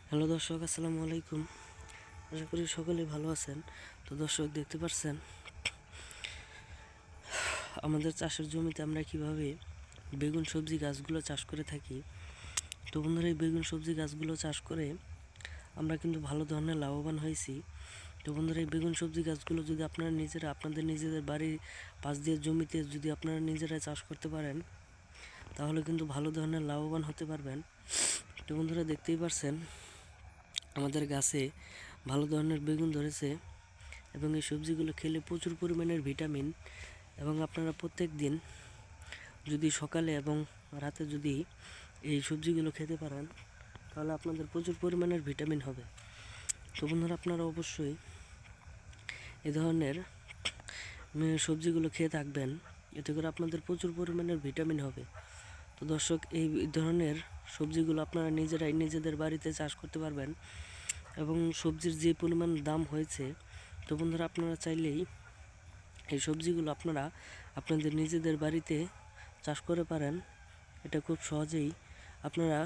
Hello দর্শক, আসসালামু আলাইকুম। আশা করি সকলেই ভালো আছেন। তো দর্শক, দেখতে পাচ্ছেন আমাদের চাষের জমিতে আমরা কিভাবে বেগুন সবজি গাছগুলো চাষ করে থাকি। তো বন্ধুরা, এই বেগুন সবজি গাছগুলো চাষ করে আমরা কিন্তু ভালো ধরনের লাভবান হয়েছি। তো বন্ধুরা, এই বেগুন সবজি গাছগুলো যদি আপনারা নিজেরা আপনাদের নিজেদের বাড়ির পাশ দিয়ে জমিতে যদি আপনারা নিজেরা চাষ করতে পারেন, তাহলে কিন্তু ভালো ধরনের লাভবান হতে পারবেন। তো বন্ধুরা, দেখতেই পাচ্ছেন আমাদের গাছে ভালো ধরনের বেগুন ধরেছে এবং এই সবজিগুলো খেলে প্রচুর পরিমাণের ভিটামিন, এবং আপনারা প্রত্যেক দিন যদি সকালে এবং রাতে যদি এই সবজিগুলো খেতে পারেন, তাহলে আপনাদের প্রচুর পরিমাণের ভিটামিন হবে। তো বন্ধুরা, আপনারা অবশ্যই এ ধরনের সবজিগুলো খেয়ে থাকবেন, এতে করে আপনাদের প্রচুর পরিমাণের ভিটামিন হবে। তো দর্শক, এই ধরনের সবজিগুলো আপনারা নিজেরাই নিজেদের বাড়িতে চাষ করতে পারবেন এবং সবজির যে পরিমাণ দাম হয়েছে, তো বন্ধুরা, আপনারা চাইলেই এই সবজিগুলো আপনারা আপনাদের নিজেদের বাড়িতে চাষ করে পারেন। এটা খুব সহজেই আপনারা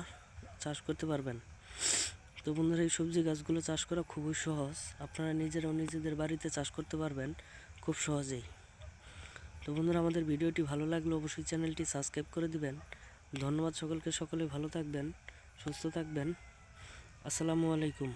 চাষ করতে পারবেন। তো বন্ধুরা, এই সবজি গাছগুলো চাষ করা খুবই সহজ, আপনারা নিজেরাও নিজেদের বাড়িতে চাষ করতে পারবেন খুব সহজেই। তো বন্ধুরা, আমাদের ভিডিওটি ভালো লাগলে অবশ্যই চ্যানেলটি সাবস্ক্রাইব করে দিবেন। ধন্যবাদ সকলকে, সকলে ভালো থাকবেন, সুস্থ থাকবেন। আসসালামু আলাইকুম।